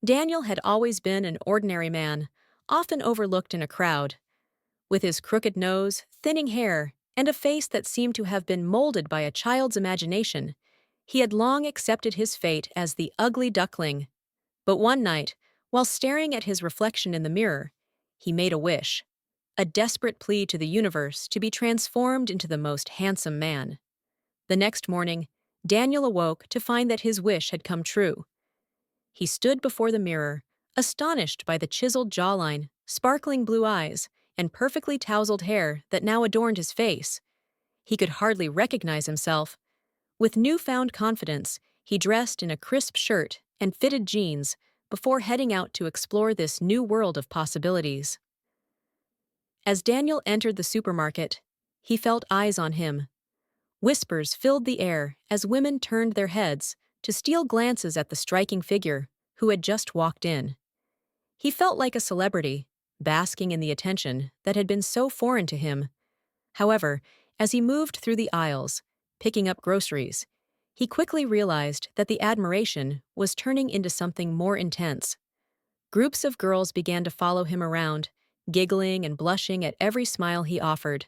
Daniel had always been an ordinary man, often overlooked in a crowd. With his crooked nose, thinning hair, and a face that seemed to have been molded by a child's imagination, he had long accepted his fate as the ugly duckling. But one night, while staring at his reflection in the mirror, he made a wish, a desperate plea to the universe to be transformed into the most handsome man. The next morning, Daniel awoke to find that his wish had come true. He stood before the mirror, astonished by the chiseled jawline, sparkling blue eyes, and perfectly tousled hair that now adorned his face. He could hardly recognize himself. With newfound confidence, he dressed in a crisp shirt and fitted jeans before heading out to explore this new world of possibilities. As Daniel entered the supermarket, he felt eyes on him. Whispers filled the air as women turned their heads to steal glances at the striking figure who had just walked in. He felt like a celebrity, basking in the attention that had been so foreign to him. However, as he moved through the aisles, picking up groceries, he quickly realized that the admiration was turning into something more intense. Groups of girls began to follow him around, giggling and blushing at every smile he offered.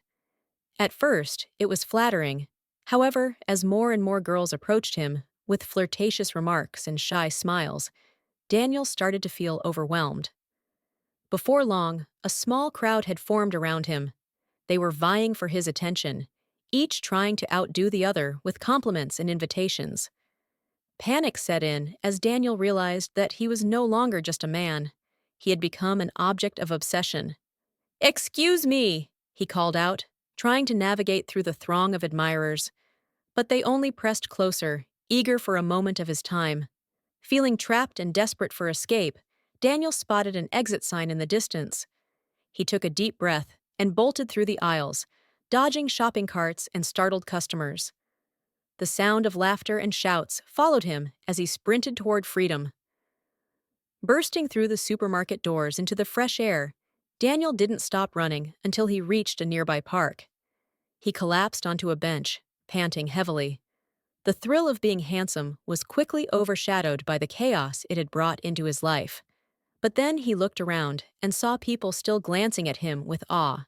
At first, it was flattering. However, as more and more girls approached him, with flirtatious remarks and shy smiles, Daniel started to feel overwhelmed. Before long, a small crowd had formed around him. They were vying for his attention, each trying to outdo the other with compliments and invitations. Panic set in as Daniel realized that he was no longer just a man. He had become an object of obsession. "Excuse me," he called out, trying to navigate through the throng of admirers. But they only pressed closer, eager for a moment of his time. Feeling trapped and desperate for escape, Daniel spotted an exit sign in the distance. He took a deep breath and bolted through the aisles, dodging shopping carts and startled customers. The sound of laughter and shouts followed him as he sprinted toward freedom. Bursting through the supermarket doors into the fresh air, Daniel didn't stop running until he reached a nearby park. He collapsed onto a bench, panting heavily. The thrill of being handsome was quickly overshadowed by the chaos it had brought into his life. But then he looked around and saw people still glancing at him with awe.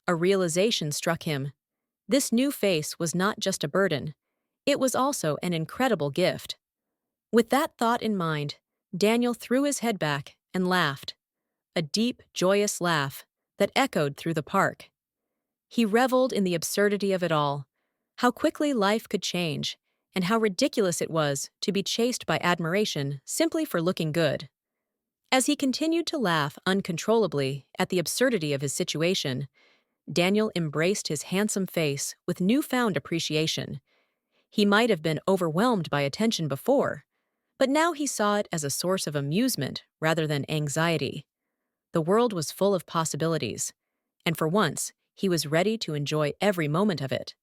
A realization struck him. This new face was not just a burden. It was also an incredible gift. With that thought in mind, Daniel threw his head back and laughed. A deep, joyous laugh that echoed through the park. He reveled in the absurdity of it all, how quickly life could change, and how ridiculous it was to be chased by admiration simply for looking good. As he continued to laugh uncontrollably at the absurdity of his situation, Daniel embraced his handsome face with newfound appreciation. He might have been overwhelmed by attention before, but now he saw it as a source of amusement rather than anxiety. The world was full of possibilities, and for once, he was ready to enjoy every moment of it.